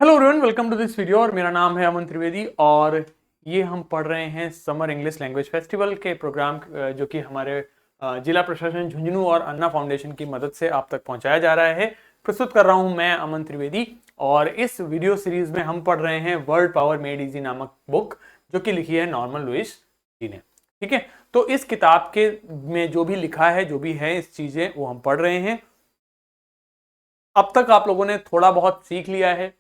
Hello everyone, welcome to this video. और मेरा नाम है अमन त्रिवेदी और ये हम पढ़ रहे हैं समर इंग्लिश लैंग्वेज फेस्टिवल के प्रोग्राम जो कि हमारे जिला प्रशासन झुंझुनू और अन्ना फाउंडेशन की मदद से आप तक पहुंचाया जा रहा है। प्रस्तुत कर रहा हूं मैं अमन त्रिवेदी और इस वीडियो सीरीज में हम पढ़ रहे हैं वर्ल्ड पावर मेड इजी नामक बुक जो कि लिखी है नॉर्मन लुइस जी ने। ठीक है, तो इस किताब के में जो भी लिखा है, जो भी है इस चीजें, वो हम पढ़ रहे हैं। अब तक आप लोगों ने थोड़ा बहुत सीख लिया है।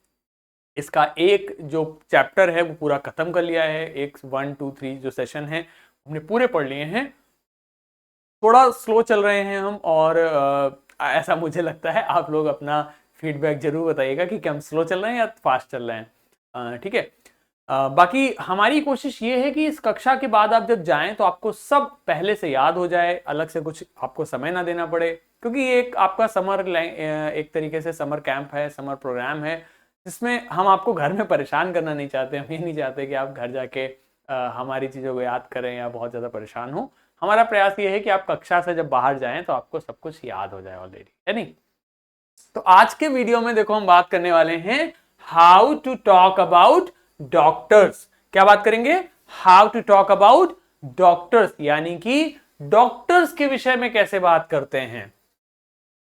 इसका एक जो चैप्टर है वो पूरा खत्म कर लिया है। एक 1 2 3 जो सेशन है हमने पूरे पढ़ लिए हैं। थोड़ा स्लो चल रहे हैं हम और ऐसा मुझे लगता है। आप लोग अपना फीडबैक जरूर बताइएगा कि क्या हम स्लो चल रहे हैं या फास्ट चल रहे हैं। ठीक है। बाकी हमारी कोशिश ये है कि इस कक्षा के बाद आप जब जाएं तो आपको सब पहले से याद हो जाए, अलग से कुछ आपको समय ना देना पड़े, क्योंकि ये एक आपका समर एक तरीके से समर कैंप है, समर प्रोग्राम है, जिसमें हम आपको घर में परेशान करना नहीं चाहते। हम ये नहीं चाहते कि आप घर जाके हमारी चीज़ों को याद करें या बहुत ज़्यादा परेशान हो। हमारा प्रयास ये है कि आप कक्षा से जब बाहर जाएं तो आपको सब कुछ याद हो जाए ऑलरेडी, है नहीं। तो आज के वीडियो में देखो हम बात करने वाले हैं how to talk about doctors. क्या बात करेंगे? How to talk about doctors, यानी कि डॉक्टर्स के विषय में कैसे बात करते हैं।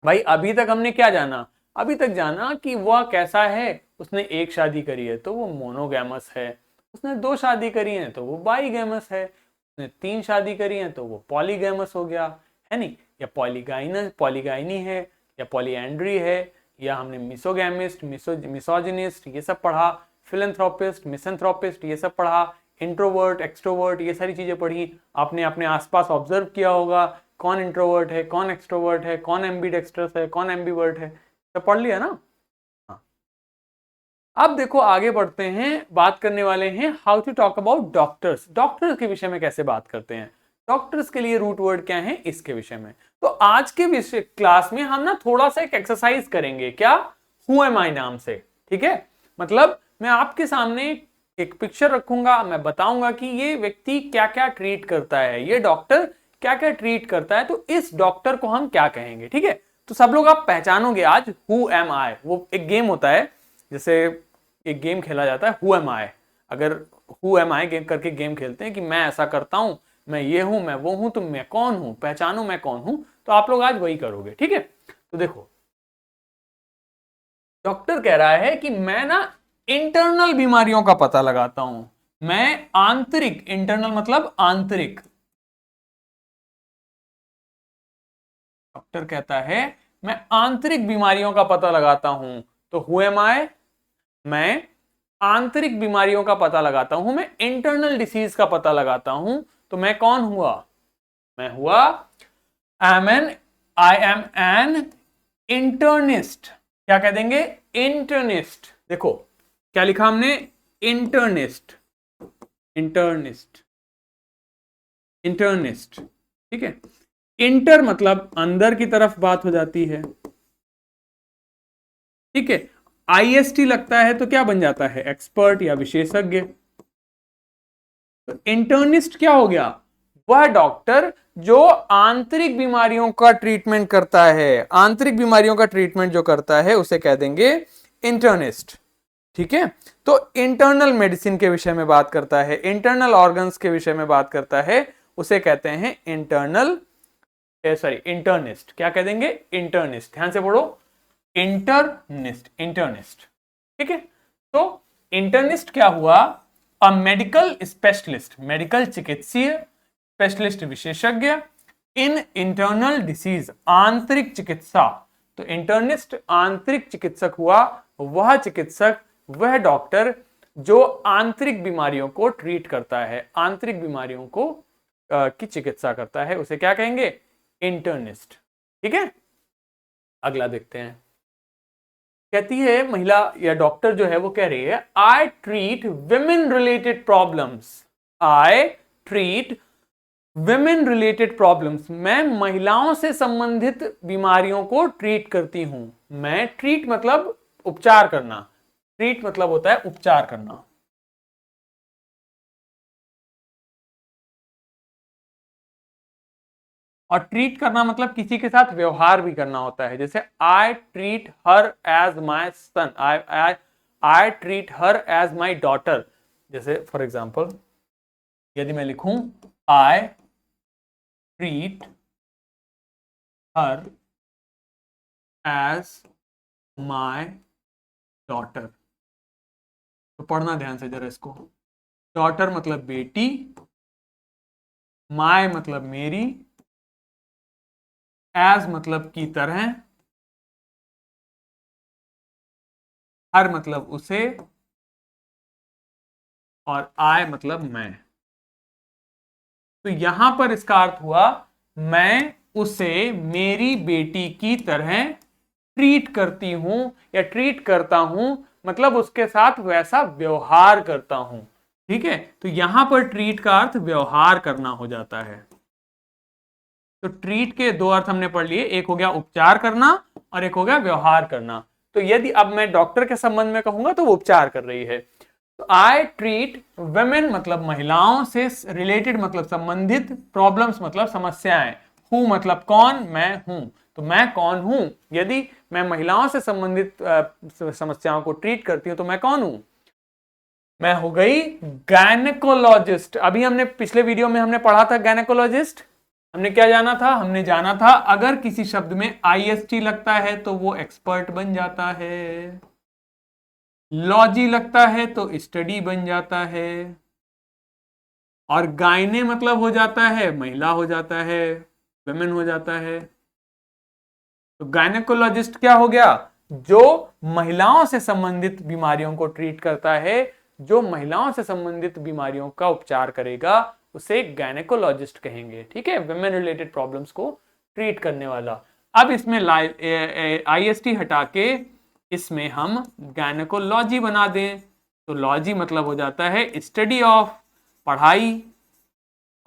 भाई अभी तक हमने क्या जाना? अभी तक जाना कि वह कैसा है। उसने एक शादी करी है तो वो मोनोगैमस है, उसने 2 शादी करी है तो वो बाईगैमस है, उसने 3 शादी करी है तो वो पॉलीगैमस हो गया, है नहीं। या पॉलीगाइनी है, या पॉलीएंड्री है, या हमने मिसोगैमिस्ट, मिसोजिनिस्ट ये सब पढ़ा, फिलैंथ्रोपिस्ट, मिसैंथ्रोपिस्ट ये सब पढ़ा, इंट्रोवर्ट, एक्सट्रोवर्ट ये सारी चीजें पढ़ी। आपने अपने आसपास ऑब्जर्व किया होगा कौन इंट्रोवर्ट है, कौन एक्सट्रोवर्ट है, कौन एम्बीडेक्स्ट्रस है, कौन एम्बीवर्ट है, तो पढ़ लिया ना। हाँ। अब देखो आगे बढ़ते हैं, बात करने वाले हैं how to talk about doctors. Doctors के विषय में कैसे बात करते हैं, डॉक्टर्स के लिए रूट वर्ड क्या है, इसके विषय में। तो आज के विषय क्लास में हम ना थोड़ा सा एक एक्सरसाइज करेंगे, क्या, हु एम आई नाम से। ठीक है, मतलब मैं आपके सामने एक पिक्चर रखूंगा, मैं बताऊंगा कि ये व्यक्ति क्या क्या ट्रीट करता है, ये डॉक्टर क्या क्या ट्रीट करता है, तो इस डॉक्टर को हम क्या कहेंगे। ठीक है, तो सब लोग आप पहचानोगे आज हु एम आई। वो एक गेम होता है, जैसे एक गेम खेला जाता है हु एम आई। अगर हु एम आई गेम करके गेम खेलते हैं कि मैं ऐसा करता हूं, मैं ये हूं, मैं वो हूं, तो मैं कौन हूं, पहचानो मैं कौन हूं। तो आप लोग आज वही करोगे। ठीक है, तो देखो डॉक्टर कह रहा है कि मैं ना इंटरनल बीमारियों का पता लगाता हूं। मैं आंतरिक, इंटरनल मतलब आंतरिक। डॉक्टर कहता है मैं आंतरिक बीमारियों का पता लगाता हूं। तो हु एम आई, मैं आंतरिक बीमारियों का पता लगाता हूं, मैं इंटरनल डिसीज का पता लगाता हूं। तो मैं कौन हुआ? मैं हुआ आई एम एन इंटर्निस्ट। क्या कह देंगे? इंटर्निस्ट। देखो क्या लिखा हमने, इंटर्निस्ट, इंटर्निस्ट, इंटर्निस्ट। ठीक है, इंटर मतलब अंदर की तरफ बात हो जाती है। ठीक है, आईएसटी लगता है तो क्या बन जाता है, एक्सपर्ट या विशेषज्ञ। तो इंटर्निस्ट क्या हो गया? वह डॉक्टर जो आंतरिक बीमारियों का ट्रीटमेंट करता है। आंतरिक बीमारियों का ट्रीटमेंट जो करता है उसे कह देंगे इंटर्निस्ट। ठीक है, तो इंटरनल मेडिसिन के विषय में बात करता है, इंटरनल ऑर्गन्स के विषय में बात करता है, उसे कहते हैं इंटर्निस्ट। क्या कह देंगे? इंटर्निस्ट। ध्यान से पढ़ो, इंटर्निस्ट, इंटर्निस्ट। ठीक है, तो इंटर्निस्ट क्या हुआ? अ मेडिकल स्पेशलिस्ट, मेडिकल चिकित्सीय, स्पेशलिस्ट विशेषज्ञ, इन इंटरनल डिसीज, आंतरिक चिकित्सा। तो इंटर्निस्ट आंतरिक चिकित्सक हुआ, वह चिकित्सक, वह डॉक्टर जो आंतरिक बीमारियों को ट्रीट करता है, आंतरिक बीमारियों को की चिकित्सा करता है, उसे क्या कहेंगे? इंटर्निस्ट। ठीक है, अगला देखते हैं। कहती है महिला या डॉक्टर जो है वो कह रही है I treat women related problems. I treat women related problems, मैं महिलाओं से संबंधित बीमारियों को ट्रीट करती हूं। मैं, ट्रीट मतलब उपचार करना, ट्रीट मतलब होता है उपचार करना। और ट्रीट करना मतलब किसी के साथ व्यवहार भी करना होता है। जैसे I treat her as my son, I I treat her as my daughter, जैसे फॉर एग्जाम्पल यदि मैं लिखूं I treat her as my daughter, तो पढ़ना ध्यान से जरा इसको। डॉटर मतलब बेटी, माय मतलब मेरी, एज मतलब की तरह, हर मतलब उसे, और आई मतलब मैं। तो यहां पर इसका अर्थ हुआ मैं उसे मेरी बेटी की तरह ट्रीट करती हूं या ट्रीट करता हूं, मतलब उसके साथ वैसा व्यवहार करता हूं। ठीक है, तो यहां पर ट्रीट का अर्थ व्यवहार करना हो जाता है। तो ट्रीट के दो अर्थ हमने पढ़ लिए, एक हो गया उपचार करना और एक हो गया व्यवहार करना। तो यदि अब मैं डॉक्टर के संबंध में कहूंगा तो वो उपचार कर रही है। तो आई ट्रीट वुमेन मतलब महिलाओं से रिलेटेड मतलब संबंधित, प्रॉब्लम्स मतलब समस्याएं, हूं मतलब कौन, मैं हूं। तो मैं कौन हूं, यदि मैं महिलाओं से संबंधित समस्याओं को ट्रीट करती हूं तो मैं कौन हूं, मैं हो गई गायनेकोलॉजिस्ट। अभी हमने पिछले वीडियो में हमने पढ़ा था गायनेकोलॉजिस्ट, हमने क्या जाना था, हमने जाना था अगर किसी शब्द में आईएसटी लगता है तो वो एक्सपर्ट बन जाता है, लॉजी लगता है तो स्टडी बन जाता है, और गायने मतलब हो जाता है महिला हो जाता है, वुमेन हो जाता है। तो गायनेकोलॉजिस्ट क्या हो गया, जो महिलाओं से संबंधित बीमारियों को ट्रीट करता है, जो महिलाओं से संबंधित बीमारियों का उपचार करेगा उसे गायनेकोलॉजिस्ट कहेंगे। ठीक है, वुमेन रिलेटेड प्रॉब्लम्स को ट्रीट करने वाला। अब इसमें आईएसटी हटा के इसमें हम गायनेकोलॉजी बना दें, तो लॉजी मतलब हो जाता है स्टडी ऑफ, पढ़ाई,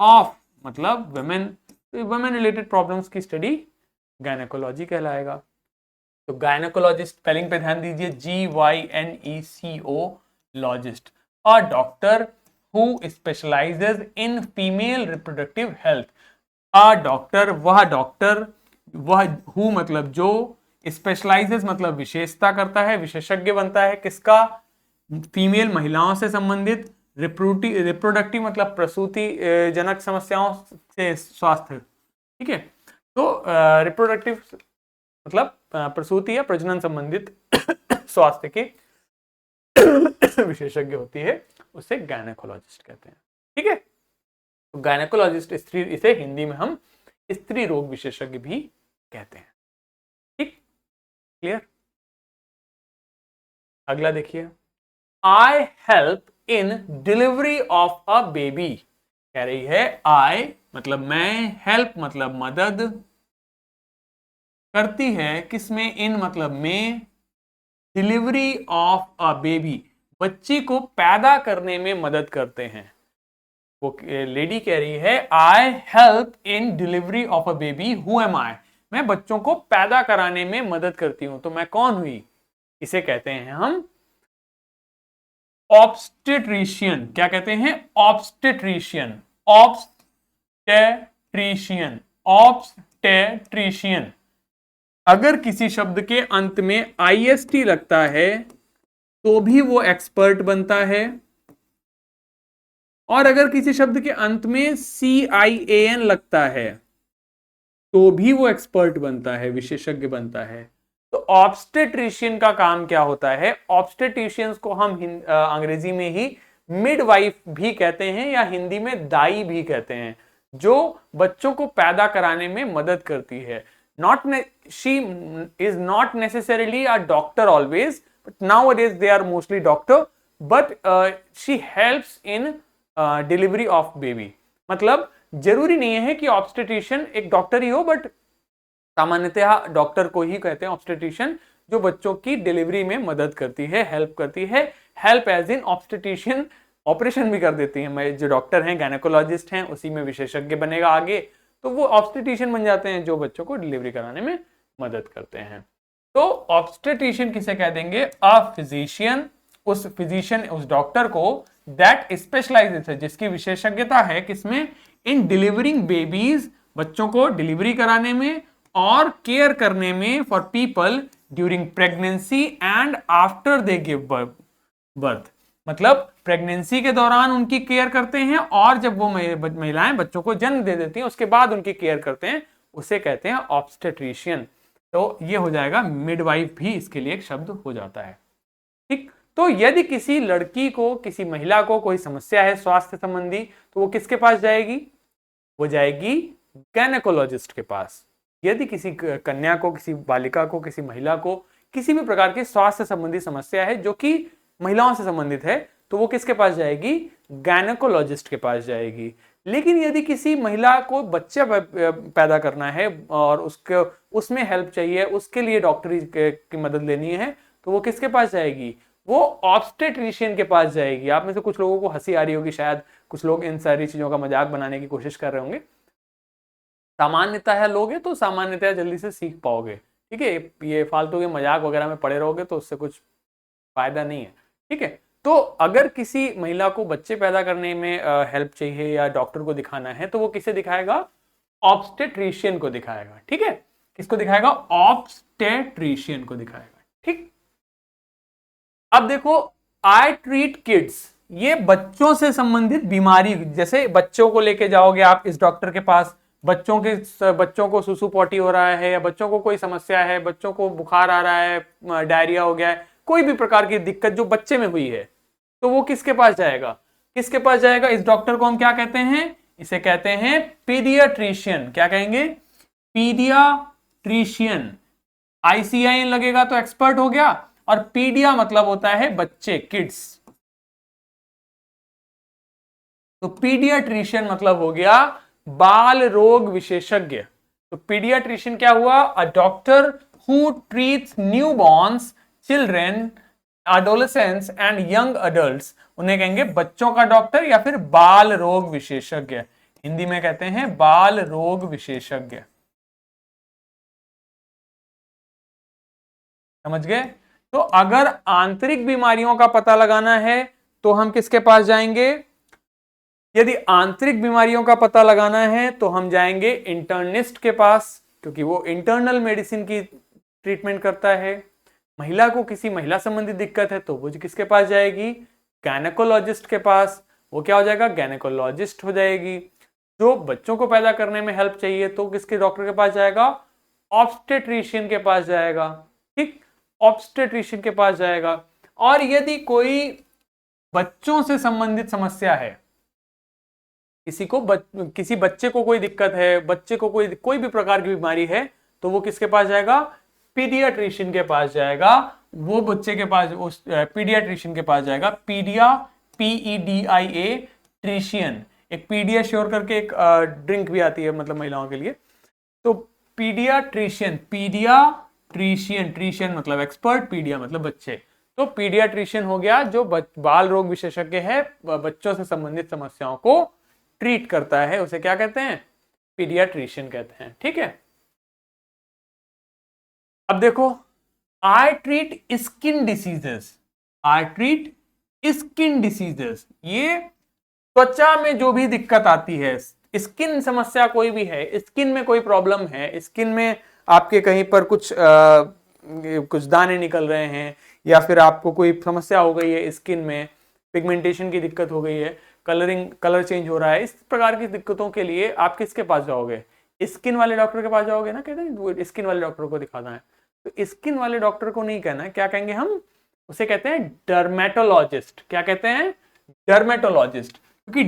ऑफ मतलब वुमेन, तो वुमेन रिलेटेड प्रॉब्लम्स की स्टडी गायनेकोलॉजी कहलाएगा। तो गायनेकोलॉजिस्ट स्पेलिंग पे ध्यान दीजिए, GYNECO लॉजिस्ट, a doctor who specialises in female reproductive health. A doctor वह डॉक्टर, वह हु मतलब जो, स्पेशलाइजेज मतलब विशेषता करता है, विशेषज्ञ बनता है किसका, फीमेल महिलाओं से संबंधित, रिप्रोडक्टिव मतलब प्रसूति जनक समस्याओं से स्वास्थ्य। ठीक है, तो रिप्रोडक्टिव मतलब प्रसूति या प्रजनन संबंधित स्वास्थ्य की विशेषज्ञ होती है, उसे गायनेकोलॉजिस्ट कहते हैं। ठीक है, तो गायनेकोलॉजिस्ट स्त्री, इसे हिंदी में हम स्त्री रोग विशेषज्ञ भी कहते हैं। ठीक, क्लियर। अगला देखिए, आई help in delivery of a baby. कह रही है आई मतलब मैं, हेल्प मतलब मदद करती है किसमें, इन मतलब में, डिलीवरी ऑफ अ बेबी बच्ची को पैदा करने में मदद करते हैं। वो लेडी कह रही है I help in delivery of a baby, who am I, मैं बच्चों को पैदा कराने में मदद करती हूं, तो मैं कौन हुई, इसे कहते हैं हम ऑब्स्टेट्रिशियन। क्या कहते हैं, ऑब्स्टेट्रिशियन, ऑब्स्टेट्रिशियन, ऑब्स्टेट्रिशियन। अगर किसी शब्द के अंत में आईएसटी लगता है तो भी वो एक्सपर्ट बनता है, और अगर किसी शब्द के अंत में CIAN लगता है तो भी वो एक्सपर्ट बनता है, विशेषज्ञ बनता है। तो ऑब्स्टेट्रिशियन का काम क्या होता है, ऑब्स्टेट्रिशियंस को हम अंग्रेजी में ही मिडवाइफ भी कहते हैं या हिंदी में दाई भी कहते हैं, जो बच्चों को पैदा कराने में मदद करती है। she is not necessarily a doctor always, but nowadays they are mostly doctor, but she helps in delivery of baby। मतलब जरूरी नहीं है कि ऑब्स्टेट्रिशियन एक डॉक्टर ही हो, बट सामान्यतः डॉक्टर को ही कहते हैं ऑब्स्टेट्रिशियन, जो बच्चों की डिलीवरी में मदद करती है, हेल्प करती है। Help as in obstetrician operation भी कर देती है। मैं जो डॉक्टर हैं गायनेकोलॉजिस्ट हैं उसी में विशेषज्ञ बनेगा आगे, तो वो ऑब्स्टेट्रिशियन बन जाते हैं जो बच्चों को डिलीवरी कराने में मदद करते हैं। तो ऑब्स्टेट्रिशियन किसे कह देंगे, अ फिजिशियन, उस फिजिशियन उस डॉक्टर को दैट स्पेशलाइजेस है, जिसकी विशेषज्ञता है किसमें, इन डिलीवरिंग बेबीज, बच्चों को डिलीवरी कराने में और केयर करने में, for people during pregnancy and after they give birth, birth, मतलब प्रेगनेंसी के दौरान उनकी केयर करते हैं और जब वो महिलाएं बच्चों को जन्म दे देती हैं उसके बाद उनकी केयर करते हैं, उसे कहते हैं ऑब्स्टेट्रिशियन। तो ये हो जाएगा, मिडवाइफ भी इसके लिए एक शब्द हो जाता है। ठीक, तो यदि किसी लड़की को, किसी महिला को कोई समस्या है स्वास्थ्य संबंधी, तो वो किसके पास जाएगी? वो जाएगी गायनेकोलॉजिस्ट के पास। यदि किसी कन्या को, किसी बालिका को, किसी महिला को किसी भी प्रकार की स्वास्थ्य संबंधी समस्या है जो कि महिलाओं से संबंधित है, तो वो किसके पास जाएगी? गायनेकोलॉजिस्ट के पास जाएगी। लेकिन यदि किसी महिला को बच्चा पैदा करना है और उसमें हेल्प चाहिए, उसके लिए डॉक्टरी की मदद लेनी है, तो वो किसके पास जाएगी? वो ऑब्स्टेट्रिशियन के पास जाएगी। आप में से कुछ लोगों को हंसी आ रही होगी, शायद कुछ लोग इन सारी चीजों का मजाक बनाने की कोशिश कर रहे होंगे। सामान्यतः लोगे तो सामान्यतः जल्दी से सीख पाओगे। ठीक है, ये फालतू के मजाक वगैरह में पड़े रहोगे तो उससे कुछ फायदा नहीं है। ठीक है, तो अगर किसी महिला को बच्चे पैदा करने में हेल्प चाहिए या डॉक्टर को दिखाना है, तो वो किसे दिखाएगा? ऑब्स्टेट्रिशियन को दिखाएगा। ठीक है, किसको दिखाएगा? ऑब्स्टेट्रिशियन को दिखाएगा। ठीक, अब देखो, आई ट्रीट किड्स, ये बच्चों से संबंधित बीमारी, जैसे बच्चों को लेके जाओगे आप इस डॉक्टर के पास, बच्चों को सुसु पॉटी हो रहा है या बच्चों को कोई समस्या है, बच्चों को बुखार आ रहा है, डायरिया हो गया है, कोई भी प्रकार की दिक्कत जो बच्चे में हुई है, तो वो किसके पास जाएगा? किसके पास जाएगा? इस डॉक्टर को हम क्या कहते हैं? इसे कहते हैं पीडियाट्रिशियन। क्या कहेंगे? पीडियाट्रिशियन। ICIN लगेगा तो एक्सपर्ट हो गया, और पीडिया मतलब होता है बच्चे, किड्स। तो पीडियाट्रिशियन मतलब हो गया बाल रोग विशेषज्ञ। तो पीडियाट्रिशियन क्या हुआ? A doctor who treats newborn's, children, adolescents and young adults. उन्हें कहेंगे बच्चों का डॉक्टर या फिर बाल रोग विशेषज्ञ। हिंदी में कहते हैं बाल रोग विशेषज्ञ। समझ गए? तो अगर आंतरिक बीमारियों का पता लगाना है तो हम किसके पास जाएंगे? यदि आंतरिक बीमारियों का पता लगाना है तो हम जाएंगे इंटर्निस्ट के पास, क्योंकि वो इंटरनल मेडिसिन की ट्रीटमेंट करता है। महिला को किसी महिला संबंधी दिक्कत है तो वो किसके पास जाएगी? गायनेकोलॉजिस्ट के पास। वो क्या हो जाएगा? गायनेकोलॉजिस्ट हो जाएगी। जो बच्चों को पैदा करने में हेल्प चाहिए तो किसके डॉक्टर के पास जाएगा? ऑब्स्टेट्रिशियन के पास जाएगा। ठीक, ऑब्स्टेट्रिशियन के पास जाएगा। और यदि कोई बच्चों से संबंधित समस्या है, किसी बच्चे को कोई दिक्कत है, बच्चे को कोई भी प्रकार की बीमारी है, तो वो किसके पास जाएगा? पीडियाट्रिशियन के पास जाएगा। वो बच्चे के पास, उस पीडियाट्रिशियन के पास जाएगा। पीडिया, PEDIA ट्रिशियन। एक पीडियाश्योर करके एक ड्रिंक भी आती है, मतलब महिलाओं के लिए। तो पीडियाट्रिशियन, ट्रिशियन मतलब एक्सपर्ट, पीडिया मतलब बच्चे। तो पीडियाट्रिशियन हो गया जो बाल रोग विशेषज्ञ है, बच्चों से संबंधित समस्याओं को ट्रीट करता है, उसे क्या कहते हैं? पीडियाट्रिशियन कहते हैं। ठीक है, अब देखो, I treat skin diseases. I treat skin diseases, ये त्वचा में जो भी दिक्कत आती है, स्किन समस्या कोई भी है, स्किन में कोई प्रॉब्लम है, स्किन में आपके कहीं पर कुछ दाने निकल रहे हैं, या फिर आपको कोई समस्या हो गई है स्किन में, पिगमेंटेशन की दिक्कत हो गई है, कलर चेंज हो रहा है, इस प्रकार की दिक्कतों के लिए आप किसके पास जाओगे? स्किन वाले डॉक्टर के पास जाओगे ना। कहते हैं स्किन वाले डॉक्टर को दिखाना है, तो स्किन वाले डॉक्टर को नहीं कहना है, क्या कहेंगे हम? उसे कहते हैं डर्मेटोलॉजिस्ट। क्या कहते हैं? डर्मेटोलॉजिस्ट। क्योंकि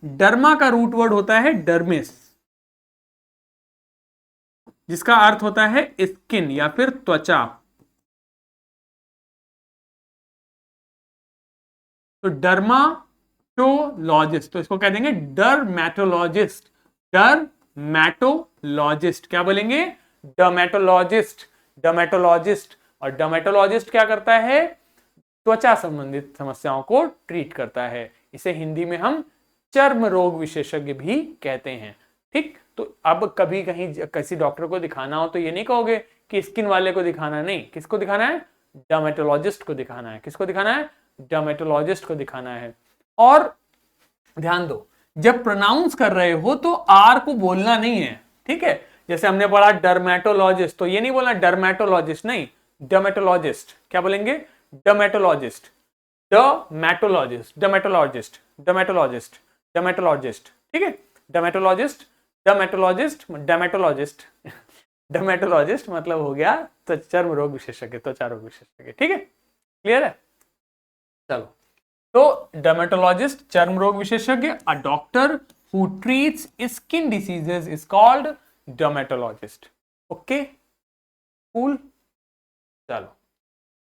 डर्मा का रूट वर्ड होता है डर्मिस, जिसका अर्थ होता है स्किन या फिर त्वचा। तो डर्माटोलॉजिस्ट, तो इसको कह देंगे डर्मेटोलॉजिस्ट। डर्मेटोलॉजिस्ट क्या बोलेंगे? डर्मेटोलॉजिस्ट। डर्मेटोलॉजिस्ट, और डर्मेटोलॉजिस्ट क्या करता है? त्वचा संबंधित समस्याओं को ट्रीट करता है। इसे हिंदी में हम चर्म रोग विशेषज्ञ भी कहते हैं। ठीक, तो अब कभी कहीं किसी डॉक्टर को दिखाना हो तो ये नहीं कहोगे कि स्किन वाले को दिखाना, नहीं, किसको दिखाना है? डर्मेटोलॉजिस्ट को दिखाना है। किसको दिखाना है? डर्मेटोलॉजिस्ट को दिखाना है। और ध्यान दो, जब प्रोनाउंस कर रहे हो तो आर को बोलना नहीं है। ठीक है, जैसे हमने पढ़ा डर्मेटोलॉजिस्ट, तो ये नहीं बोलना डर्मेटोलॉजिस्ट, नहीं, डर्मेटोलॉजिस्ट। क्या बोलेंगे? Dermatologist. Dermatologist, dermatologist, dermatologist, dermatologist, ठीक है, डर्मेटोलॉजिस्ट, डर्मेटोलॉजिस्ट, डर्मेटोलॉजिस्ट, डर्मेटोलॉजिस्ट मतलब हो गया तो चर्म रोग विशेषज्ञ, त्वचा रोग विशेषज्ञ, ठीक है, क्लियर है। चलो, तो डर्मेटोलॉजिस्ट चर्म रोग विशेषज्ञ, a doctor who treats skin diseases is called dermatologist. Okay, cool, चलो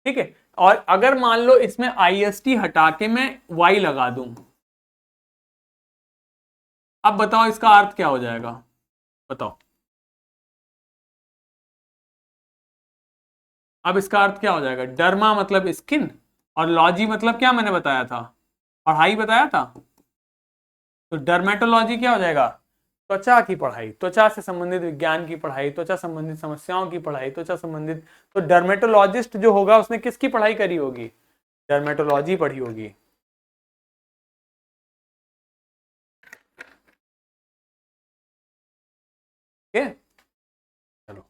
ठीक है। और अगर मान लो इसमें आईएसटी हटा के मैं वाई लगा दूं, अब बताओ इसका अर्थ क्या हो जाएगा, बताओ अब इसका अर्थ क्या हो जाएगा। डर्मा मतलब स्किन, और लॉजी मतलब क्या मैंने बताया था, पढ़ाई बताया था, तो डर्मेटोलॉजी क्या हो जाएगा, त्वचा की पढ़ाई, त्वचा से संबंधित विज्ञान की पढ़ाई, त्वचा संबंधित समस्याओं की पढ़ाई, त्वचा संबंधित। तो डर्मेटोलॉजिस्ट जो होगा उसने किसकी पढ़ाई करी होगी, डर्मेटोलॉजी पढ़ी होगी। चलो,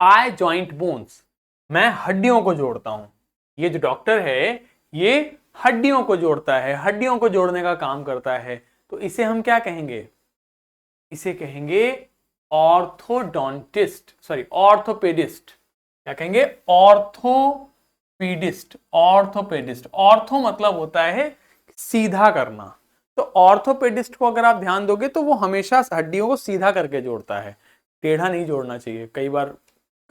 आई जॉइंट बोन्स, मैं हड्डियों को जोड़ता हूं, ये जो डॉक्टर है ये हड्डियों को जोड़ता है, हड्डियों को जोड़ने का काम करता है, तो इसे हम क्या कहेंगे, इसे कहेंगे ऑर्थोडोंटिस्ट, सॉरी ऑर्थोपेडिस्ट, क्या कहेंगे, ऑर्थोपेडिस्ट, ऑर्थोपेडिस्ट, ऑर्थो मतलब होता है सीधा करना, तो ऑर्थोपेडिस्ट को अगर आप ध्यान दोगे तो वो हमेशा हड्डियों को सीधा करके जोड़ता है, टेढ़ा नहीं जोड़ना चाहिए। कई बार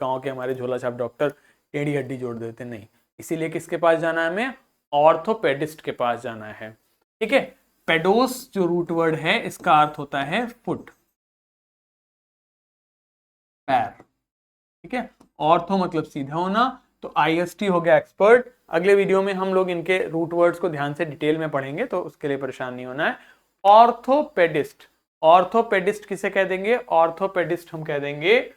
गांव के हमारे झोला छाप डॉक्टर टेढ़ी हड्डी जोड़ देते, नहीं, इसीलिए किसके पास जाना है, हमें ऑर्थोपेडिस्ट के पास जाना है, ठीक है। पेडोस जो रूट वर्ड है इसका अर्थ होता है फुट, पैर, ठीक है। ऑर्थो मतलब सीधा होना, तो आईएसटी हो गया एक्सपर्ट। अगले वीडियो में हम लोग इनके रूट वर्ड्स को ध्यान से डिटेल में पढ़ेंगे, तो उसके लिए परेशान नहीं होना है। ऑर्थोपेडिस्ट, ऑर्थोपेडिस्ट किसे कह देंगे, ऑर्थोपेडिस्ट हम कह देंगे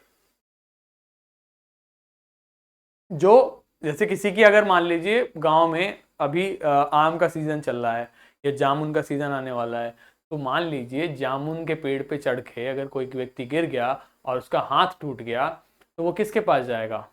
जो, जैसे किसी की अगर मान लीजिए गांव में अभी आम का सीजन चल रहा है या जामुन का सीजन आने वाला है, तो मान लीजिए जामुन के पेड़ पे चढ़ के अगर कोई व्यक्ति गिर गया और उसका हाथ टूट गया, तो वो किसके पास जाएगा,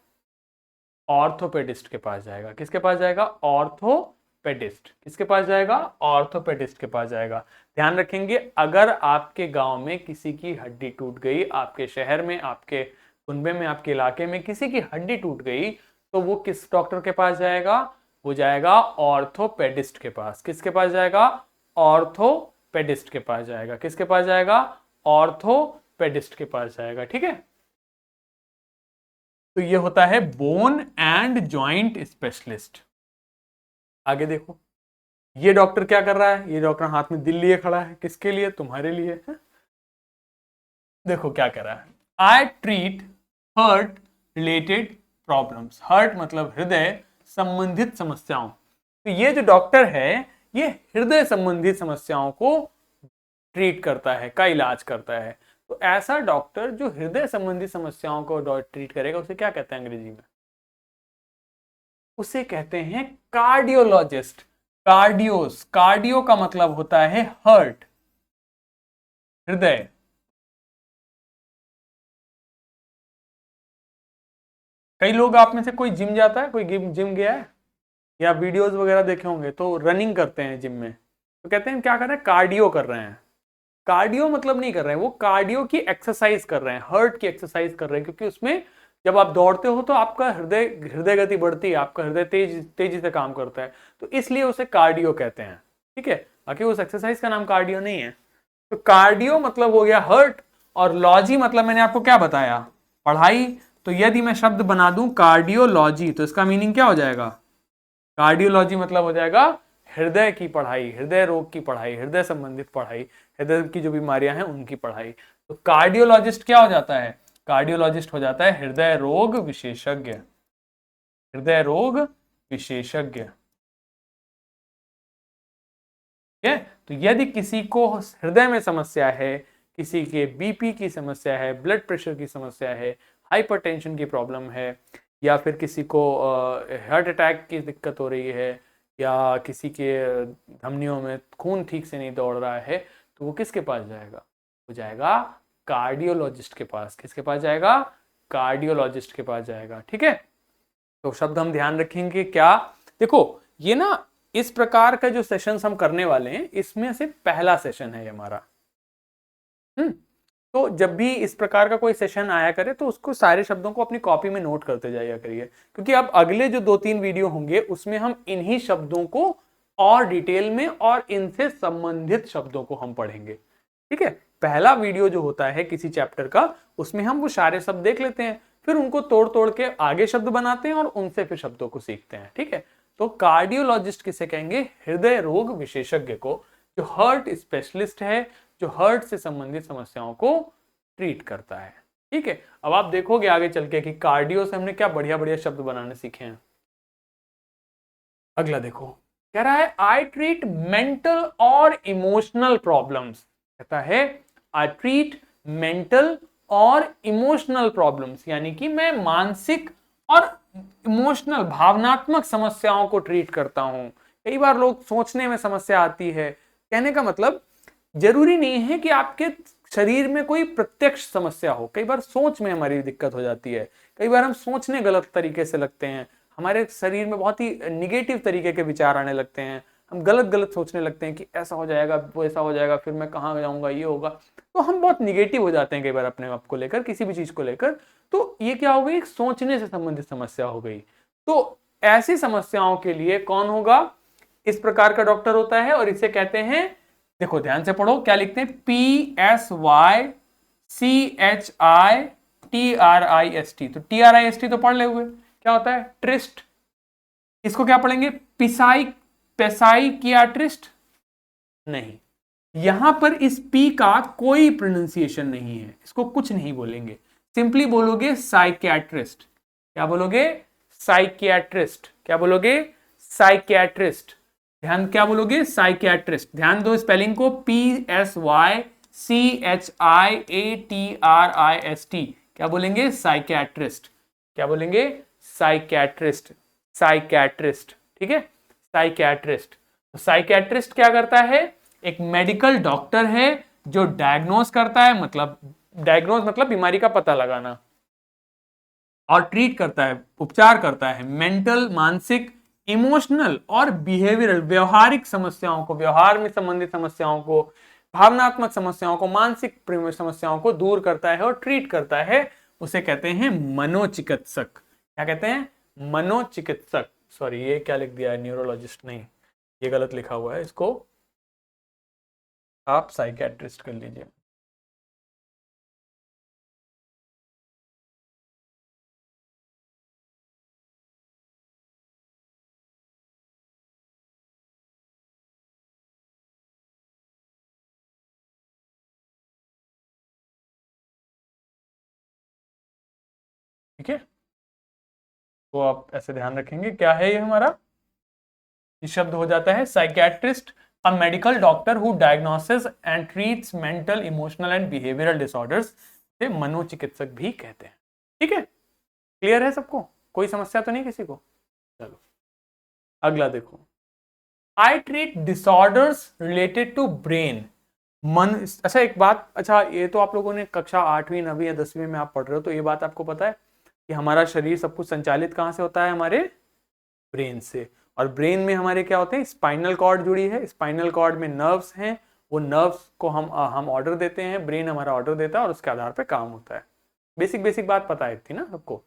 ऑर्थोपेडिस्ट के पास जाएगा। किसके पास जाएगा, ऑर्थोपेडिस्ट, किसके पास जाएगा, ऑर्थोपेडिस्ट के पास जाएगा। ध्यान रखेंगे, अगर आपके गांव में किसी की हड्डी टूट गई, आपके शहर में, आपके कुनबे में, आपके इलाके में किसी की हड्डी टूट गई, तो वो किस डॉक्टर के पास जाएगा, वो जाएगा ऑर्थोपेडिस्ट के पास। किसके पास जाएगा, ऑर्थोपेडिस्ट के पास जाएगा। किसके पास जाएगा, ऑर्थोपेडिस्ट के पास जाएगा, ठीक है। तो ये होता है बोन एंड जॉइंट स्पेशलिस्ट। आगे देखो, ये डॉक्टर क्या कर रहा है, ये डॉक्टर हाथ में दिल लिए खड़ा है, किसके लिए, तुम्हारे लिए है? देखो क्या कर रहा है, I treat heart related problems, heart मतलब हृदय संबंधित समस्याओं। तो ये जो डॉक्टर है ये हृदय संबंधित समस्याओं को ट्रीट करता है, का इलाज करता है। तो ऐसा डॉक्टर जो हृदय संबंधी समस्याओं को ट्रीट करेगा उसे क्या कहते हैं अंग्रेजी में, उसे कहते हैं कार्डियोलॉजिस्ट। कार्डियोस, कार्डियो का मतलब होता है हार्ट, हृदय। कई लोग आप में से कोई जिम जाता है, कोई जिम गया है या वीडियोस वगैरह देखे होंगे, तो रनिंग करते हैं जिम में, तो कहते हैं क्या कर रहे हैं, कार्डियो कर रहे हैं। कार्डियो मतलब नहीं कर रहे हैं, वो कार्डियो की एक्सरसाइज कर रहे हैं, हार्ट की एक्सरसाइज कर रहे हैं, क्योंकि उसमें जब आप दौड़ते हो तो आपका हृदय हृदय गति बढ़ती है, आपका हृदय तेजी से काम करता है, तो इसलिए उसे कार्डियो कहते हैं, ठीक है। बाकी उस एक्सरसाइज का नाम कार्डियो नहीं है। तो कार्डियो मतलब हो गया हार्ट, और लॉजी मतलब मैंने आपको क्या बताया, पढ़ाई। तो यदि मैं शब्द बना दूं कार्डियोलॉजी, तो इसका मीनिंग क्या हो जाएगा, कार्डियोलॉजी मतलब हो जाएगा हृदय की पढ़ाई, हृदय रोग की पढ़ाई, हृदय संबंधित पढ़ाई, हृदय की जो बीमारियां हैं उनकी पढ़ाई। तो कार्डियोलॉजिस्ट क्या हो जाता है, कार्डियोलॉजिस्ट हो जाता है हृदय रोग विशेषज्ञ, हृदय रोग विशेषज्ञ, ठीक है। तो यदि किसी को हृदय में समस्या है, किसी के बीपी की समस्या है, ब्लड प्रेशर की समस्या है, हाइपरटेंशन की प्रॉब्लम है, या फिर किसी को हार्ट अटैक की दिक्कत हो रही है, या किसी के धमनियों में खून ठीक से नहीं दौड़ रहा है, तो वो किसके पास जाएगा, वो जाएगा कार्डियोलॉजिस्ट के पास। किसके पास जाएगा, कार्डियोलॉजिस्ट के पास जाएगा, ठीक है। तो शब्द हम ध्यान रखेंगे क्या, देखो ये ना इस प्रकार का जो सेशंस हम करने वाले हैं इसमें से पहला सेशन है ये हमारा। तो जब भी इस प्रकार का कोई सेशन आया करे तो उसको सारे शब्दों को अपनी कॉपी में नोट करते जाया करिए, क्योंकि अब अगले जो 2-3 वीडियो होंगे उसमें हम इन्हीं शब्दों को और डिटेल में और इनसे संबंधित शब्दों को हम पढ़ेंगे। ठीक है, पहला वीडियो जो होता है किसी चैप्टर का उसमें हम वो सारे शब्द देख लेते हैं, फिर उनको तोड़ तोड़ के आगे शब्द बनाते हैं और उनसे फिर शब्दों को सीखते हैं। ठीक है, तो कार्डियोलॉजिस्ट किसे कहेंगे, हृदय रोग विशेषज्ञ को, जो हार्ट स्पेशलिस्ट है, जो हार्ट से संबंधित समस्याओं को ट्रीट करता है। ठीक है, अब आप देखोगे आगे चल के कि कार्डियो से हमने क्या बढ़िया बढ़िया शब्द बनाने सीखे हैं। अगला देखो, कह रहा है आई ट्रीट मेंटल और इमोशनल प्रॉब्लम्स। कहता है आई ट्रीट मेंटल और इमोशनल प्रॉब्लम्स, यानी कि मैं मानसिक और इमोशनल भावनात्मक समस्याओं को ट्रीट करता हूं। कई बार लोग सोचने में समस्या आती है, कहने का मतलब जरूरी नहीं है कि आपके शरीर में कोई प्रत्यक्ष समस्या हो, कई बार सोच में हमारी दिक्कत हो जाती है, कई बार हम सोचने गलत तरीके से लगते हैं, हमारे शरीर में बहुत ही निगेटिव तरीके के विचार आने लगते हैं, हम गलत गलत सोचने लगते हैं कि ऐसा हो जाएगा, वो ऐसा हो जाएगा, फिर मैं कहाँ जाऊंगा, ये होगा। तो हम बहुत निगेटिव हो जाते हैं कई बार अपने आप को लेकर, किसी भी चीज को लेकर। तो ये क्या हो गई, सोचने से संबंधित समस्या हो गई। तो ऐसी समस्याओं के लिए कौन होगा, इस प्रकार का डॉक्टर होता है, और इसे कहते हैं, देखो ध्यान से पढ़ो क्या लिखते हैं, PSYCHITRIST। तो TRIST तो पढ़ ले हुए, क्या होता है, ट्रिस्ट। इसको क्या पढ़ेंगे, पेसाइकियाट्रिस्ट नहीं, यहां पर इस पी का कोई प्रोनाउंसिएशन नहीं है, इसको कुछ नहीं बोलेंगे, सिंपली बोलोगे साइकियाट्रिस्ट। क्या बोलोगे, साइकियाट्रिस्ट। क्या बोलोगे, साइकियाट्रिस्ट। ध्यान, क्या बोलोगे, साइकियाट्रिस्ट। ध्यान दो स्पेलिंग को, PSYCHIATRIST। क्या बोलेंगे, साइकियाट्रिस्ट। क्या बोलेंगे, साइकियाट्रिस्ट, साइकियाट्रिस्ट। ठीक है, साइकियाट्रिस्ट। साइकियाट्रिस्ट क्या करता है, एक मेडिकल डॉक्टर है जो डायग्नोस करता है, मतलब डायग्नोस मतलब बीमारी का पता लगाना, और ट्रीट करता है, उपचार करता है मेंटल, मानसिक, इमोशनल और बिहेवियरल, व्यवहारिक समस्याओं को, व्यवहार में संबंधित समस्याओं को, भावनात्मक समस्याओं को, मानसिक समस्याओं को दूर करता है और ट्रीट करता है। उसे कहते हैं मनोचिकित्सक। क्या कहते हैं, मनोचिकित्सक। सॉरी, ये क्या लिख दिया है, न्यूरोलॉजिस्ट नहीं, ये गलत लिखा हुआ है, इसको आप साइकियाट्रिस्ट कर लीजिए। ठीक है, तो आप ऐसे ध्यान रखेंगे, क्या है ये हमारा, ये शब्द हो जाता है psychiatrist, a medical doctor who diagnosis and treats mental, emotional and behavioural disorders, से मनोचिकित्सक भी कहते हैं। ठीक है, क्लियर है सबको, कोई समस्या तो नहीं किसी को। चलो अगला देखो, I treat disorders related to brain, मन। अच्छा एक बात, अच्छा ये तो आप लोगों ने कक्षा 8वीं 9वीं या 10वीं में आप पढ़ रहे हो, तो ये बात आपको पता है कि हमारा शरीर सब कुछ संचालित कहां से होता है, हमारे ब्रेन से। और ब्रेन में हमारे क्या होते हैं, स्पाइनल कॉर्ड जुड़ी है, स्पाइनल कॉर्ड में नर्व्स हैं, वो नर्व्स को हम ऑर्डर देते हैं, ब्रेन हमारा ऑर्डर देता है और उसके आधार पर काम होता है। बेसिक बेसिक बात पता है थी ना सबको।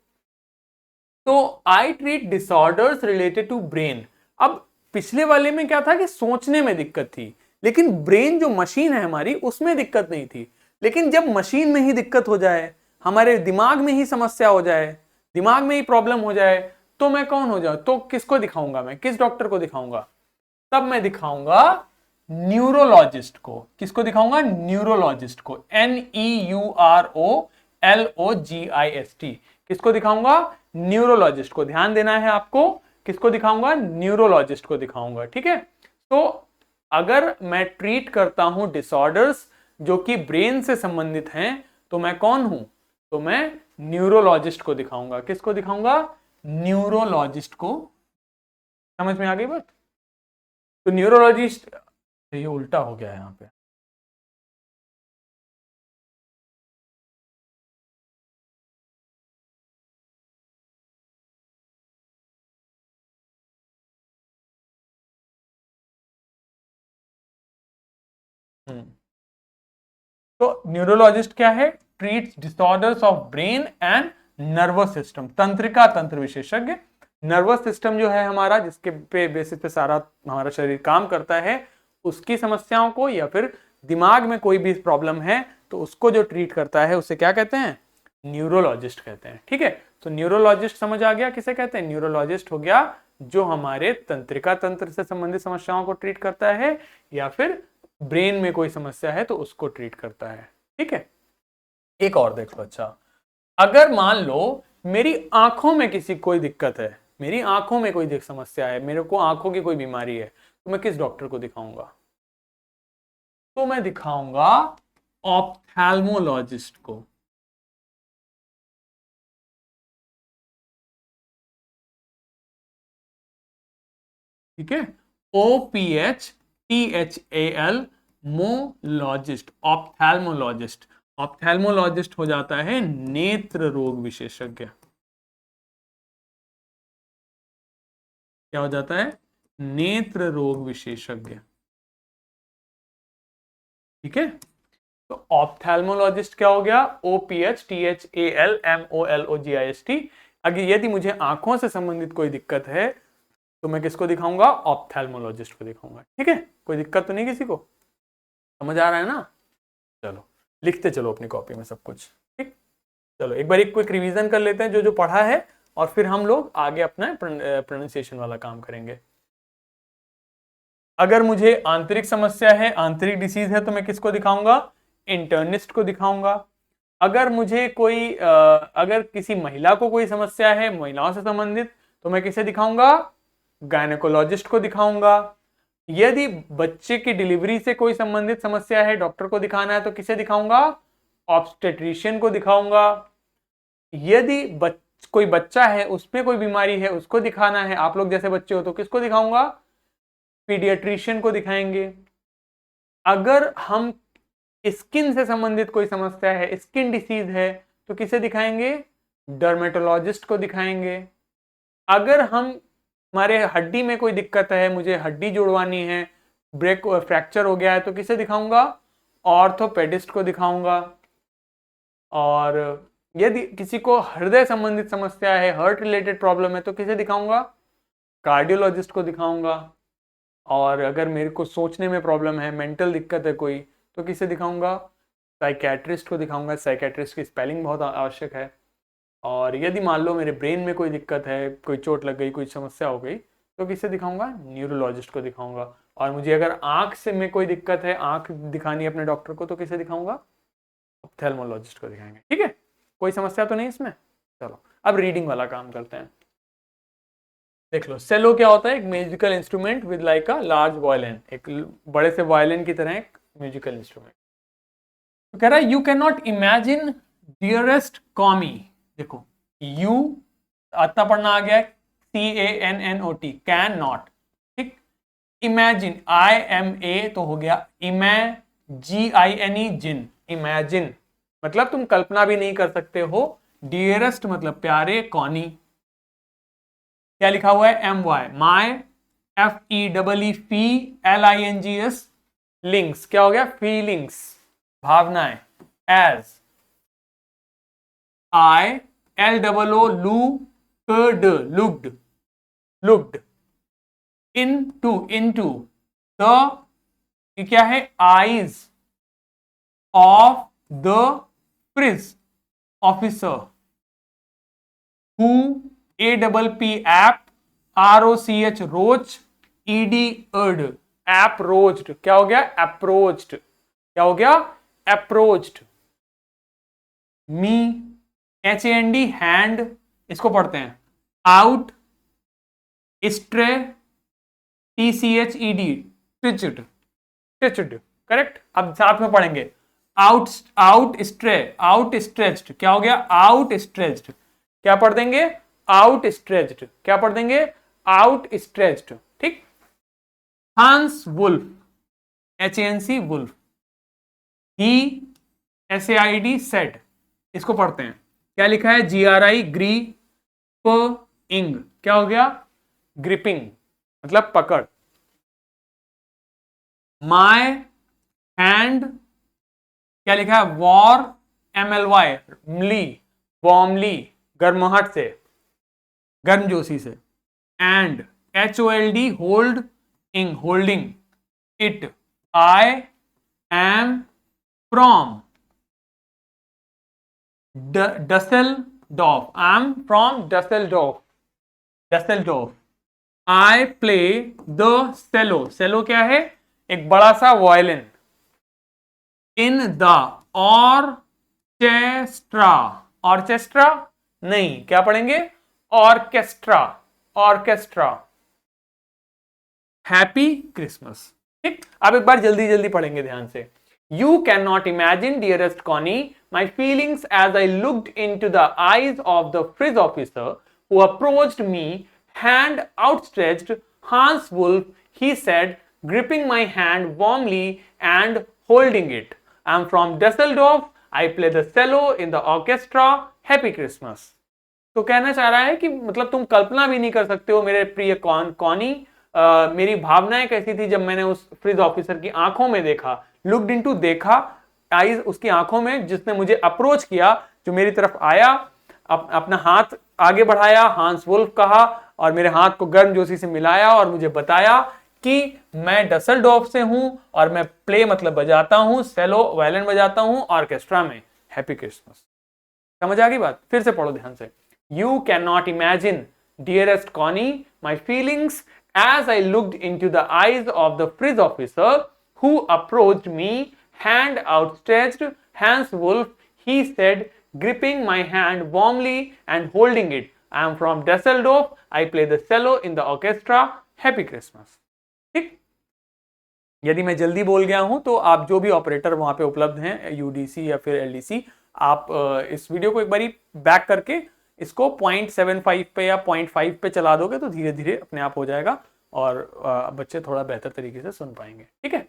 तो I treat disorders related to brain. अब पिछले वाले में क्या था कि सोचने में दिक्कत थी, लेकिन ब्रेन जो मशीन है हमारी उसमें दिक्कत नहीं थी। लेकिन जब मशीन में ही दिक्कत हो जाए, हमारे दिमाग में ही समस्या हो जाए, दिमाग में ही प्रॉब्लम हो जाए, तो मैं कौन हो जाऊं, तो किसको दिखाऊंगा, मैं किस डॉक्टर को दिखाऊंगा, तब मैं दिखाऊंगा न्यूरोलॉजिस्ट को। किसको दिखाऊंगा, न्यूरोलॉजिस्ट को, NEUROLOGIST। किसको दिखाऊंगा, न्यूरोलॉजिस्ट को। ध्यान देना है आपको, किसको दिखाऊंगा, न्यूरोलॉजिस्ट को दिखाऊंगा। ठीक है, तो अगर मैं ट्रीट करता हूं डिसऑर्डर्स जो कि ब्रेन से संबंधित हैं, तो मैं कौन हूं, तो मैं न्यूरोलॉजिस्ट को दिखाऊंगा। किसको दिखाऊंगा, न्यूरोलॉजिस्ट को। समझ में आ गई बात। तो न्यूरोलॉजिस्ट, ये उल्टा हो गया यहाँ पे। तो न्यूरोलॉजिस्ट क्या है? Treats disorders of brain and nervous system, तंत्रिका तंत्र विशेषज्ञ। नर्वस सिस्टम जो है हमारा, जिसके पे बेसिस पे सारा हमारा शरीर काम करता है, उसकी समस्याओं को, या फिर दिमाग में कोई भी प्रॉब्लम है तो उसको जो ट्रीट करता है उसे क्या कहते हैं? न्यूरोलॉजिस्ट कहते हैं। ठीक है, तो न्यूरोलॉजिस्ट समझ आ गया किसे कहते हैं? न्यूरोलॉजिस्ट हो गया जो हमारे तंत्रिका तंत्र से संबंधित समस्याओं को ट्रीट करता है, या फिर ब्रेन में कोई समस्या है तो उसको ट्रीट करता है। ठीक है, एक और देख लो। अच्छा, अगर मान लो मेरी आंखों में किसी कोई दिक्कत है, मेरी आंखों में कोई समस्या है, मेरे को आंखों की कोई बीमारी है, तो मैं किस डॉक्टर को दिखाऊंगा? तो मैं दिखाऊंगा ऑप्थेल्मोलॉजिस्ट को। ठीक है, OPHTHAL मोलॉजिस्ट, ऑप्थेल्मोलॉजिस्ट। ऑप्थेल्मोलॉजिस्ट हो जाता है नेत्र रोग विशेषज्ञ। क्या हो जाता है? नेत्र रोग विशेषज्ञ। ठीक है, तो ऑप्थेल्मोलॉजिस्ट क्या हो गया? OPHTHALMOLOGIST। अगर यदि मुझे आंखों से संबंधित कोई दिक्कत है तो मैं किसको दिखाऊंगा? ऑप्थेल्मोलॉजिस्ट को दिखाऊंगा। ठीक है, कोई दिक्कत तो नहीं किसी को? समझ आ रहा है ना? चलो लिखते चलो अपनी कॉपी में सब कुछ। ठीक, चलो एक बार एक क्विक रिवीजन कर लेते हैं जो जो पढ़ा है, और फिर हम लोग आगे अपना प्रोनाउंसिएशन वाला काम करेंगे। अगर मुझे आंतरिक समस्या है, आंतरिक डिसीज है, तो मैं किसको दिखाऊंगा? इंटर्निस्ट को दिखाऊंगा। अगर मुझे कोई अगर किसी महिला को कोई समस्या है, महिलाओं से संबंधित, तो मैं किसे दिखाऊंगा? गायनेकोलॉजिस्ट को दिखाऊंगा। यदि बच्चे की डिलीवरी से कोई संबंधित समस्या है, डॉक्टर को दिखाना है, तो किसे दिखाऊंगा? ऑब्स्टेट्रिशियन को दिखाऊंगा। यदि कोई बच्चा है, उसमें कोई बीमारी है, उसको दिखाना है, आप लोग जैसे बच्चे हो, तो किसको दिखाऊंगा? पीडियाट्रिशियन को दिखाएंगे। अगर हम स्किन से संबंधित कोई समस्या है, स्किन डिसीज है, तो किसे दिखाएंगे? डर्मेटोलॉजिस्ट को दिखाएंगे। अगर हम हमारे हड्डी में कोई दिक्कत है, मुझे हड्डी जुड़वानी है, ब्रेक फ्रैक्चर हो गया है, तो किसे दिखाऊंगा? ऑर्थोपेडिस्ट को दिखाऊंगा। और यदि किसी को हृदय संबंधित समस्या है, हार्ट रिलेटेड प्रॉब्लम है, तो किसे दिखाऊंगा? कार्डियोलॉजिस्ट को दिखाऊंगा। और अगर मेरे को सोचने में प्रॉब्लम है, मेंटल दिक्कत है कोई, तो किसे दिखाऊंगा? साइकेट्रिस्ट को दिखाऊंगा। साइकेट्रिस्ट की स्पेलिंग बहुत आवश्यक है। और यदि मान लो मेरे ब्रेन में कोई दिक्कत है, कोई चोट लग गई, कोई समस्या हो गई, तो किसे दिखाऊंगा? न्यूरोलॉजिस्ट को दिखाऊंगा। और मुझे अगर आंख से में कोई दिक्कत है, आंख दिखानी है अपने डॉक्टर को, तो किसे दिखाऊंगा? ऑप्थेल्मोलॉजिस्ट को दिखाएंगे। ठीक है, कोई समस्या तो नहीं इसमें? चलो अब रीडिंग वाला काम करते हैं। देख लो, सेलो क्या होता है? एक musical instrument with like a large violin, एक बड़े से वायलिन की तरह एक म्यूजिकल इंस्ट्रूमेंट। तो कह रहा है you can not imagine dearest Connie. देखो, यू आता पढ़ना आ गया, CANNOT, कैन नॉट। ठीक, इमेजिन, IMA तो हो गया GINE, जिन, इमेजिन मतलब तुम कल्पना भी नहीं कर सकते हो। डियरेस्ट मतलब प्यारे, कॉनी क्या लिखा हुआ है? MY, माई, FELLINGS, लिंक्स क्या हो गया? फीलिंग्स, भावनाएं। As, ILOO, looked, looked. Into the क्या है? Eyes of the prison officer who, APP, app, ROCH, roach, ED, approached. क्या हो गया? अप्रोच्ड। क्या हो गया? अप्रोच्ड। मी, HAND, हैंड, इसको पढ़ते हैं out, stray, TCHED, stitched, stitched. Correct. अब साथ में पढ़ेंगे, out, out stray, out stretched. क्या हो गया? Out stretched. क्या पढ़ देंगे? Out stretched. क्या पढ़ देंगे? Out stretched. ठीक। हांस वुल्फ, HANC, वुल्फ। ही, SAID, सेड, इसको पढ़ते हैं। क्या लिखा है? GRI, ग्री, इंग। क्या हो गया? ग्रिपिंग मतलब पकड़। माय एंड क्या लिखा है, वॉर MLY मली, वार्मली गर्माहट से, गर्मजोशी से, and HOLD hold ing holding it, I am from Dusseldorf, I am from Dusseldorf, Dusseldorf. I play the cello. Cello क्या है, एक बड़ा सा violin. In the orchestra. Orchestra नहीं, क्या पढ़ेंगे, ऑर्केस्ट्रा, ऑर्केस्ट्रा. Happy Christmas. ठीक, अब एक बार जल्दी जल्दी पढ़ेंगे ध्यान से. You cannot imagine, dearest Connie, my feelings as I looked into the eyes of the frizz officer who approached me, hand outstretched. Hans Wolf, he said, gripping my hand warmly and holding it. I am from Dusseldorf. I play the cello in the orchestra. Happy Christmas. तो कहना चाह रहा है कि मतलब तुम कल्पना भी नहीं कर सकते हो मेरे प्रिय कॉनी, मेरी भावनाएं कैसी थी जब मैंने उस फ्रिज ऑफिसर की आंखों में देखा. लुक्ड इनटू देखा, आईज उसकी आंखों में, जिसने मुझे अप्रोच किया, जो मेरी तरफ आया, अपना हाथ आगे बढ़ाया, हांस वुल्फ कहा, और मेरे हाथ को गर्मजोशी से मिलाया और मुझे बताया कि मैं डसेल्डॉर्फ से हूं और मैं प्ले मतलब बजाता हूं, सेलो वायलिन बजाता हूं ऑर्केस्ट्रा में. Happy Christmas. समझ आ गई बात? फिर से पढ़ो ध्यान से. You can not imagine, dearest Connie, my feelings as I looked into the eyes of the frizz officer who approached me, hand outstretched. Hans Wolf, he said, gripping my hand warmly and holding it. I am from Dusseldorf. I play the cello in the orchestra. Happy Christmas. ठीक, यदि मैं जल्दी बोल गया हूं तो आप जो भी ऑपरेटर वहां पे उपलब्ध हैं, UDC या फिर LDC, आप इस वीडियो को एक बारी बैक करके इसको 0.75 पे या 0.5 पे चला दोगे तो धीरे धीरे अपने आप हो जाएगा और बच्चे थोड़ा बेहतर तरीके से सुन पाएंगे. ठीक है,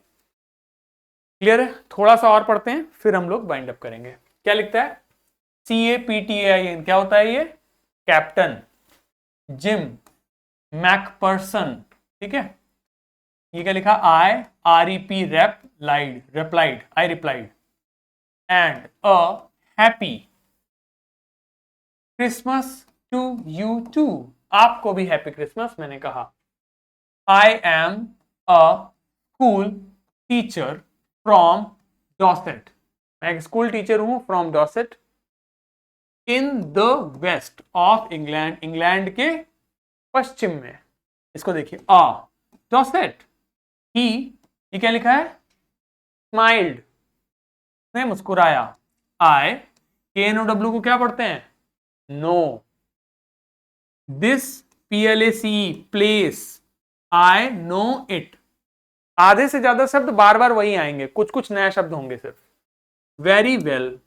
क्लियर है? थोड़ा सा और पढ़ते हैं फिर हम लोग बाइंड अप करेंगे. क्या लिखता है, CAPTAIN, क्या होता है ये, कैप्टन. Gym McPherson. ठीक है, ये क्या लिखा, IREP replied, I replied. And a happy Christmas to you too. आपको भी हैप्पी क्रिसमस मैंने कहा. I am a school teacher from Dorset. मैं एक स्कूल टीचर हूं from Dorset. In the west of England, England के पश्चिम में. इसको देखिए, डॉसेट. ही, ये क्या लिखा है, स्माइल्ड, ने मुस्कुराया. आई, KNOW को क्या पढ़ते हैं, no. This PLACE, place, I know it. आधे से ज्यादा शब्द बार बार वही आएंगे, कुछ कुछ नया शब्द होंगे सिर्फ. Very well.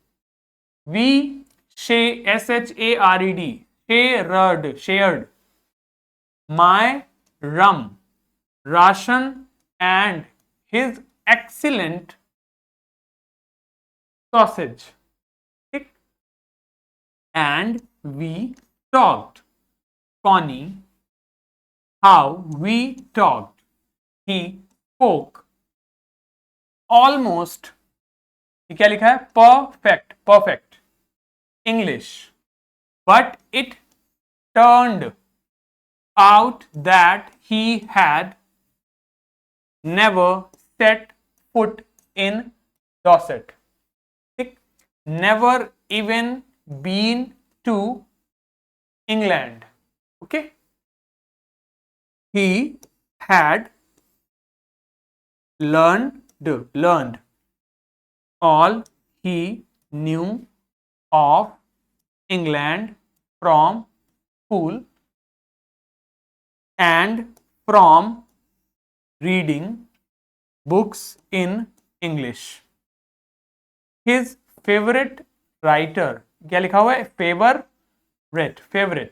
We SHARED, shared. My rum, ration, and his excellent sausage. ठीक, and we talked. Connie, how we talked. He spoke. Almost, ये क्या लिखा है, perfect, perfect English. But it turned out that he had never set foot in Dorset. Never even been to England. Okay. He had learned all he knew of England from school and from reading books in English. His favorite writer, क्या लिखा हुआ है, favorite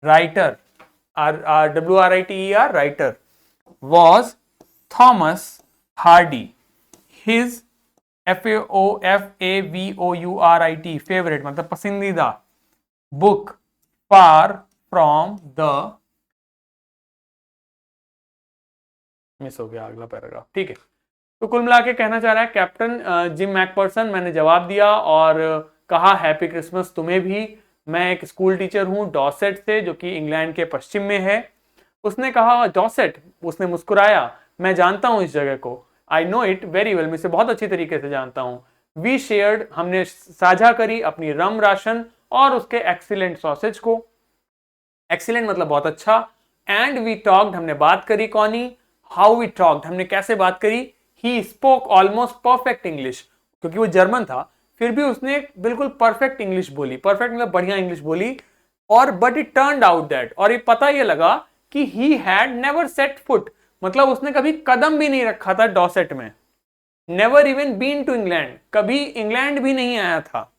writer, WRITER, writer, was Thomas Hardy. His FAVOURIT, favorite मतलब पसंदीदा. book, far from the, miss हो गया अगला paragraph. ठीक है, तो कुल मिला के कहना चाह रहा है कैप्टन जिम मैकपर्सन, मैंने जवाब दिया और कहा हैप्पी क्रिसमस तुम्हें भी। मैं एक स्कूल टीचर हूँ डॉसेट से, जो कि इंग्लैंड के पश्चिम में है। उसने कहा डॉसेट, उसने मुस्कुराया, मैं जानता हूं इस जगह को, आई नो इट वेरी वेल, मैं इसे बहुत अच्छी तरीके से जानता हूं। वी शेयर्ड, हमने साझा करी अपनी रम राशन और उसके एक्सीलेंट सॉसेज को। एक्सीलेंट मतलब बहुत अच्छा। एंड वी टॉक्ड, हमने बात करी। कौनी? हाउ वी टॉक्ड, हमने कैसे बात करी। He spoke almost perfect English, क्योंकि वो जर्मन था फिर भी उसने बिल्कुल परफेक्ट इंग्लिश बोली। परफेक्ट मतलब बढ़िया इंग्लिश बोली। और but it turned out that, और ये पता ये लगा कि he had never set foot, मतलब उसने कभी कदम भी नहीं रखा था डॉसेट में। Never even been to England, कभी इंग्लैंड भी नहीं आया था।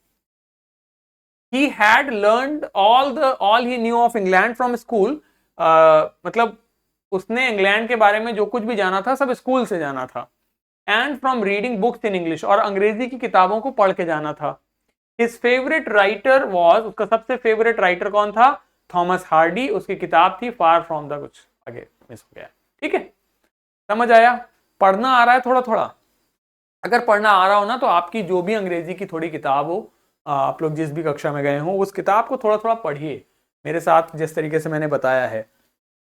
he had learned all he knew of England from school, मतलब उसने इंग्लैंड के बारे में जो कुछ भी जाना था सब स्कूल से जाना था। And from reading books in English, और अंग्रेजी की किताबों को पढ़ के जाना था। हिज फेवरेट राइटर वॉज, उसका सबसे फेवरेट राइटर कौन था? Thomas Hardy. उसकी किताब थी फार फ्रॉम द, कुछ आगे मिस हो गया। ठीक है, समझ आया? पढ़ना आ रहा है थोड़ा थोड़ा? अगर पढ़ना आ रहा हो ना तो आपकी जो भी अंग्रेजी की थोड़ी किताब हो, आप लोग जिस भी कक्षा में गए हो उस किताब को थोड़ा थोड़ा पढ़िए मेरे साथ, जिस तरीके से मैंने बताया है।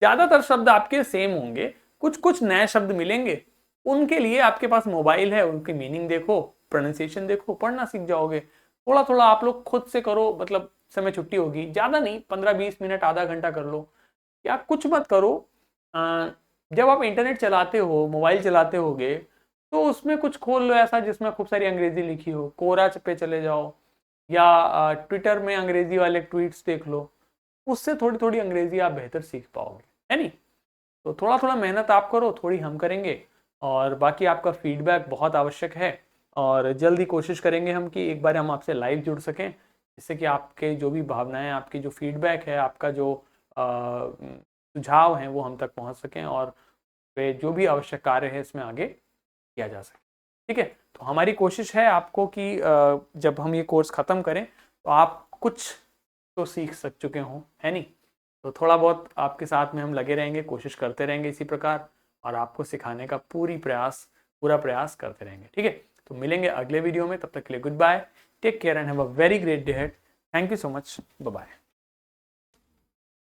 ज्यादातर शब्द आपके सेम होंगे, कुछ कुछ नए शब्द मिलेंगे। उनके लिए आपके पास मोबाइल है, उनकी मीनिंग देखो, प्रोनाउंसिएशन देखो, पढ़ना सीख जाओगे। थोड़ा थोड़ा आप लोग खुद से करो, मतलब समय छुट्टी होगी, ज्यादा नहीं, 15-20 मिनट आधा घंटा कर लो, या कुछ मत करो। जब आप इंटरनेट चलाते हो, मोबाइल चलाते होगे, तो उसमें कुछ खोल लो ऐसा जिसमें खूब सारी अंग्रेजी लिखी हो, कोरा पे चले जाओ, या ट्विटर में अंग्रेजी वाले ट्वीट्स देख लो। उससे थोड़ी थोड़ी अंग्रेजी आप बेहतर सीख पाओगे, है नहीं? तो थोड़ा थोड़ा मेहनत आप करो, थोड़ी हम करेंगे, और बाकी आपका फीडबैक बहुत आवश्यक है। और जल्दी कोशिश करेंगे हम कि एक बार हम आपसे लाइव जुड़ सकें, जिससे कि आपके जो भी भावनाएं, आपकी जो फीडबैक है, आपका जो सुझाव हैं वो हम तक पहुंच सकें, और वे जो भी आवश्यक कार्य है इसमें आगे किया जा सके। ठीक है, तो हमारी कोशिश है आपको कि जब हम ये कोर्स ख़त्म करें तो आप कुछ तो सीख चुके हों, है नहीं? तो थोड़ा बहुत आपके साथ में हम लगे रहेंगे, कोशिश करते रहेंगे इसी प्रकार, और आपको सिखाने का पूरा प्रयास करते रहेंगे। ठीक है, तो मिलेंगे अगले वीडियो में, तब तक के लिए good bye, take care and have a very great day ahead. Thank you so much, bye bye.